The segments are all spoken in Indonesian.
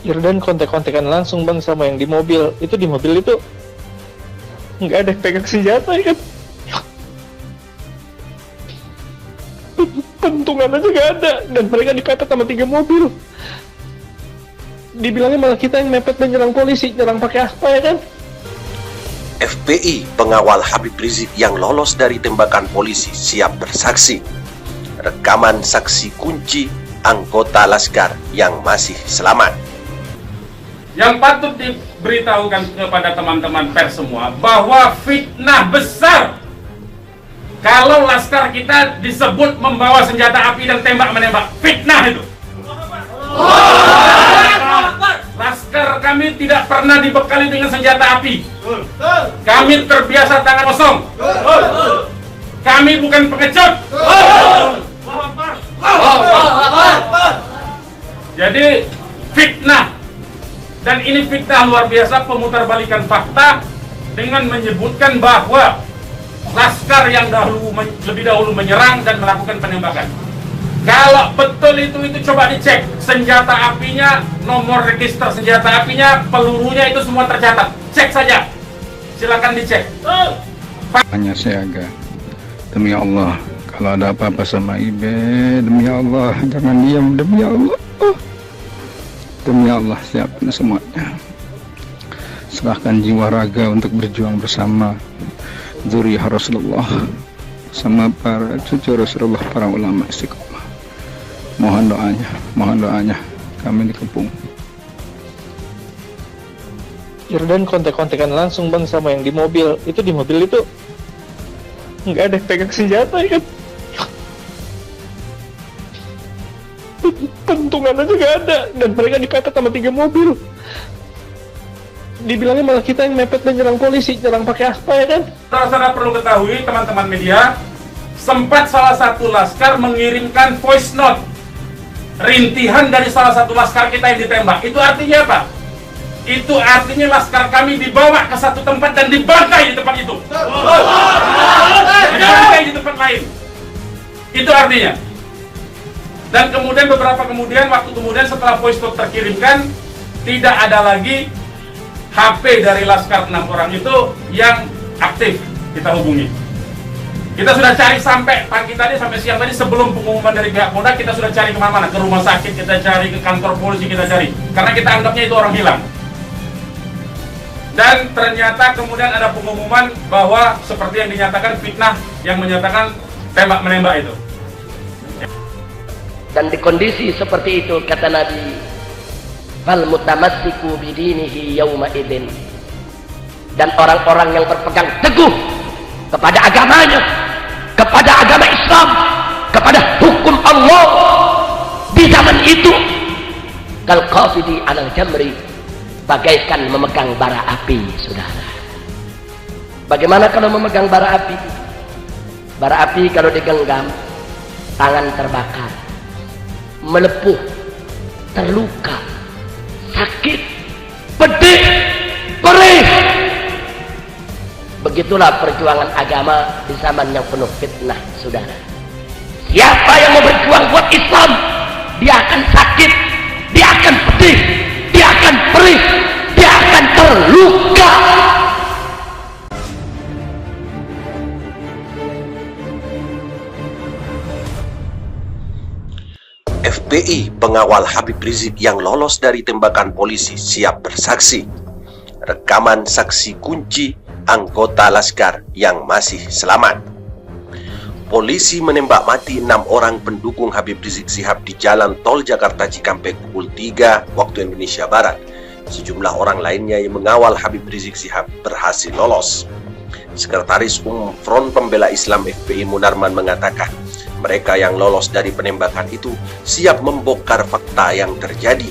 Irdan kontek-kontekan langsung bang sama yang di mobil. Itu di mobil itu nggak ada yang pegang senjata ya kan? Pentungan aja nggak ada, dan mereka dipepet sama 3 mobil. Dibilangnya malah kita yang mepet dan nyerang polisi, nyerang pakai apa ya kan? FPI pengawal Habib Rizik yang lolos dari tembakan polisi siap bersaksi. Rekaman saksi kunci anggota Laskar yang masih selamat. Yang patut diberitahukan kepada teman-teman pers semua bahwa fitnah besar kalau Laskar kita disebut membawa senjata api dan tembak menembak. Fitnah itu. Laskar kami tidak pernah dibekali dengan senjata api. Kami terbiasa tangan kosong. Kami bukan pengecut. Jadi fitnah, dan ini fitnah luar biasa, pemutarbalikan fakta dengan menyebutkan bahwa Laskar yang lebih dahulu menyerang dan melakukan penembakan. Kalau betul itu coba dicek senjata apinya, nomor register senjata apinya, pelurunya itu semua tercatat. Cek saja, silakan dicek. Hanya saya agak, demi Allah, kalau ada apa-apa sama Ibe, demi Allah, jangan diam, demi Allah. Demi Allah, siapkan semuanya. Serahkan jiwa raga untuk berjuang bersama zuriyah Rasulullah, sama para cucu Rasulullah, para ulama istiqomah. Mohon doanya, kami dikepung. Irdan kontek-kontekan langsung bang sama yang di mobil. Itu di mobil itu nggak ada yang pegang senjata ya kan? Pentungan aja nggak ada, dan mereka dipepet sama 3 mobil. Dibilangnya malah kita yang mepet dan nyerang polisi, nyerang pakai apa ya kan? Saudara perlu ketahui, teman-teman media, sempat salah satu Laskar mengirimkan voice note rintihan dari salah satu Laskar kita yang ditembak. Itu artinya apa? Itu artinya Laskar kami dibawa ke satu tempat dan dibangkai di tempat itu. Dibangkai di tempat lain. Itu artinya. Dan kemudian waktu kemudian setelah voice note terkirimkan, tidak ada lagi HP dari Laskar 6 orang itu yang aktif kita hubungi. Kita sudah cari sampai pagi tadi, sampai siang tadi, sebelum pengumuman dari pihak Polda, kita sudah cari kemana-mana, ke rumah sakit kita cari, ke kantor polisi kita cari, karena kita anggapnya itu orang hilang. Dan ternyata kemudian ada pengumuman bahwa seperti yang dinyatakan fitnah, yang menyatakan tembak menembak itu. Dan di kondisi seperti itu kata Nabi, fal mutamassiku bidinihi yauma idzin, dan orang-orang yang berpegang teguh kepada agamanya, kepada agama Islam, kepada hukum Allah di zaman itu, kal qafidi alal jamri, bagaikan memegang bara api. Saudara, bagaimana kalau memegang bara api? Bara api kalau digenggam, tangan terbakar, melepuh, terluka, sakit, pedih, perih. Begitulah perjuangan agama di zaman yang penuh fitnah, saudara. Siapa yang mau berjuang buat Islam, dia akan sakit, dia akan pedih, dia akan perih, dia akan terluka. FPI pengawal Habib Rizik yang lolos dari tembakan polisi siap bersaksi. Rekaman saksi kunci anggota Laskar yang masih selamat. Polisi menembak mati 6 orang pendukung Habib Rizik Syihab di jalan tol Jakarta Cikampek pukul 3 waktu Indonesia Barat. Sejumlah orang lainnya yang mengawal Habib Rizik Syihab berhasil lolos. Sekretaris Umum Front Pembela Islam FPI Munarman mengatakan, mereka yang lolos dari penembakan itu siap membongkar fakta yang terjadi.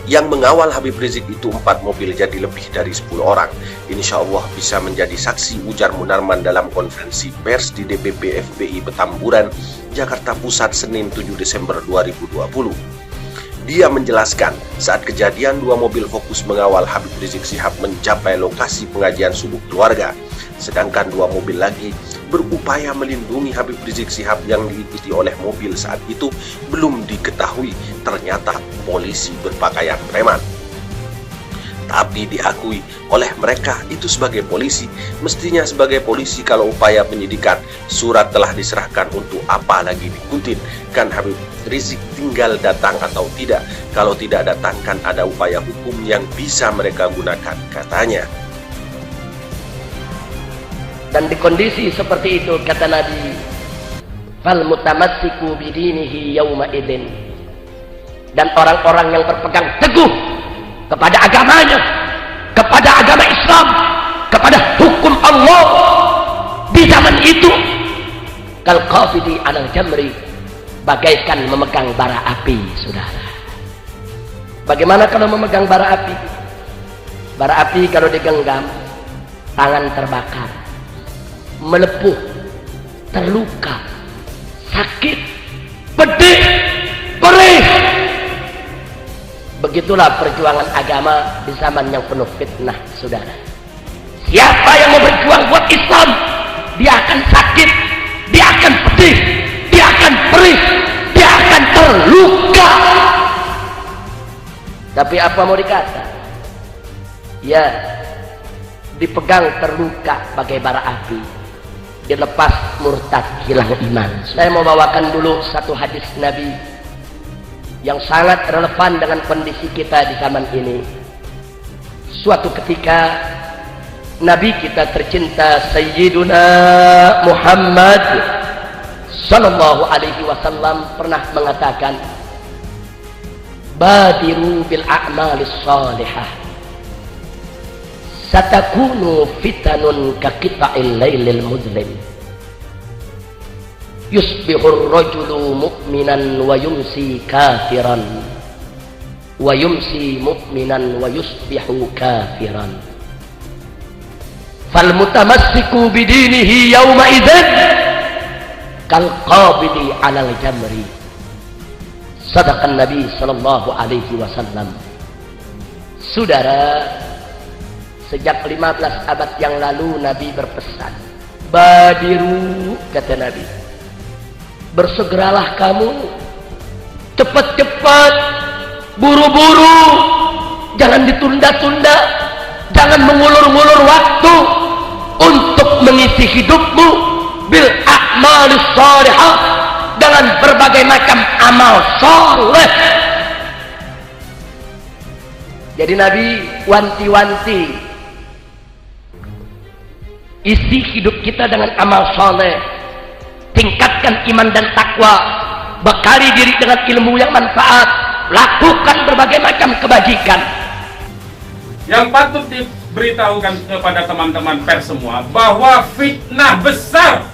Yang mengawal Habib Rizik itu 4 mobil, jadi lebih dari 10 orang. Insya Allah bisa menjadi saksi, ujar Munarman dalam konferensi pers di DPP FPI Petamburan, Jakarta Pusat, Senin 7 Desember 2020. Dia menjelaskan, saat kejadian 2 mobil fokus mengawal Habib Rizik Syihab mencapai lokasi pengajian subuh keluarga, sedangkan 2 mobil lagi berupaya melindungi Habib Rizik Syihab yang diikuti oleh mobil saat itu belum diketahui ternyata polisi berpakaian preman. Tapi diakui oleh mereka itu sebagai polisi. Mestinya sebagai polisi kalau upaya penyidikan, surat telah diserahkan untuk apa lagi diikutin. Kan Habib Rizik tinggal datang atau tidak. Kalau tidak datang kan ada upaya hukum yang bisa mereka gunakan, katanya. Dan di kondisi seperti itu kata Nabi, fal mutamassiku bidinihi yauma idzin. Dan orang-orang yang berpegang teguh kepada agamanya, kepada agama Islam, kepada hukum Allah di zaman itu, kal qafidi alal jamri, bagaikan memegang bara api, saudara. Bagaimana kalau memegang bara api? Bara api kalau digenggam, tangan terbakar, melepuh, terluka, sakit, pedih, perih. Begitulah perjuangan agama di zaman yang penuh fitnah, saudara. Siapa yang mau berjuang buat Islam, dia akan sakit, dia akan pedih, dia akan perih, dia akan terluka. Tapi apa mau dikata? Ya, dipegang terluka bagai bara api, dilepas murtad hilang iman. Saya mau bawakan dulu satu hadis Nabi yang sangat relevan dengan kondisi kita di zaman ini. Suatu ketika Nabi kita tercinta Sayyiduna Muhammad sallallahu alaihi wasallam pernah mengatakan, badiru bil a'malis salihah satakunu fitanun ka qita'il lailil muzlim yusbihur rajulu mu'minan wa yumsi kafiran wa yumsi mu'minan wa yusbihu kafiran fal mutamassiku bidinihi yawma idzin kal qabidi 'alal jamri. Sadaqan Nabi sallallahu alaihi wasallam. Saudara, sejak 15 abad yang lalu Nabi berpesan, badiru, kata Nabi, bersegeralah kamu, cepat-cepat, buru-buru, jangan ditunda-tunda, jangan mengulur-ngulur waktu untuk mengisi hidupmu bil a'malis shalihah, dengan berbagai macam amal soleh. Jadi Nabi wanti-wanti, isi hidup kita dengan amal soleh, tingkatkan iman dan takwa, bekali diri dengan ilmu yang manfaat, lakukan berbagai macam kebajikan. Yang patut diberitahukan kepada teman-teman pers semua bahwa fitnah besar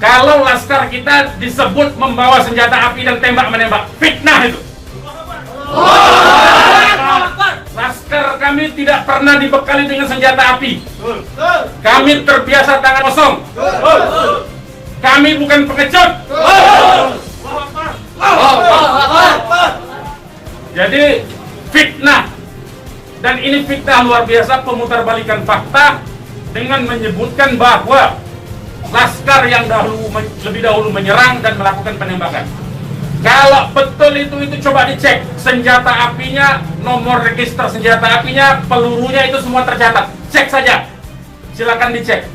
kalau laskar kita disebut membawa senjata api dan tembak-menembak. Fitnah itu. Laskar kami tidak pernah dibekali dengan senjata api. Kami terbiasa tangan kosong. Kami bukan pengecut. Jadi fitnah. Dan ini fitnah luar biasa, pemutarbalikan fakta dengan menyebutkan bahwa laskar yang lebih dahulu menyerang dan melakukan penembakan. Kalau betul itu coba dicek senjata apinya, nomor register senjata apinya, pelurunya itu semua tercatat. Cek saja, silakan dicek.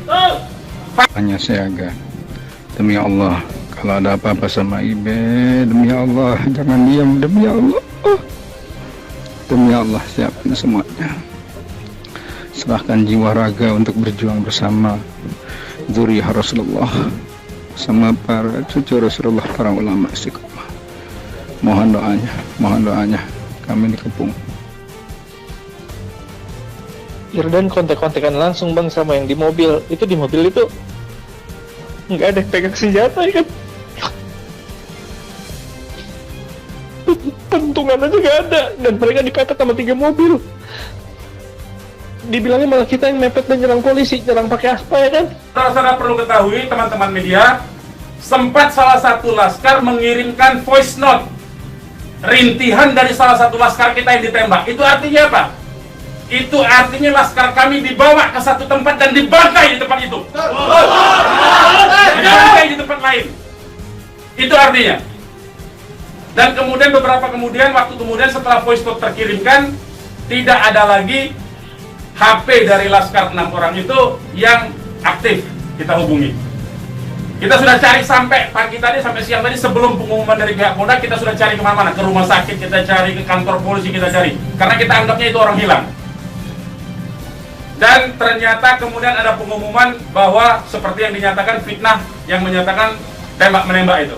Hanya Siaga, demi Allah, kalau ada apa-apa sama Ibe, demi Allah jangan diam, demi Allah, demi Allah siapkan semuanya, serahkan jiwa raga untuk berjuang bersama Zuriyah Rasulullah sama para cucu Rasulullah, para ulama istiqomah. Mohon doanya kami dikepung. Irdan kontek-kontekan langsung bang sama yang di mobil. Itu di mobil itu nggak ada pegang senjata ya kan? Pentungan aja nggak ada, dan mereka dipepet sama 3 mobil. Dibilangnya malah kita yang mepet dan nyerang polisi, nyerang pakai aspal ya kan? Saudara perlu ketahui teman-teman media, sempat salah satu laskar mengirimkan voice note rintihan dari salah satu laskar kita yang ditembak. Itu artinya apa? itu artinya laskar kami dibawa ke satu tempat dan dibantai di tempat itu. Dibantai di tempat lain. Itu artinya. Dan kemudian waktu kemudian setelah voice note terkirimkan, tidak ada lagi HP dari laskar 6 orang itu yang aktif kita hubungi. Kita sudah cari sampai pagi tadi, sampai siang tadi, sebelum pengumuman dari pihak Polda, kita sudah cari kemana-mana, ke rumah sakit kita cari, ke kantor polisi kita cari, karena kita anggapnya itu orang hilang. Dan ternyata kemudian ada pengumuman bahwa seperti yang dinyatakan fitnah yang menyatakan tembak-menembak itu.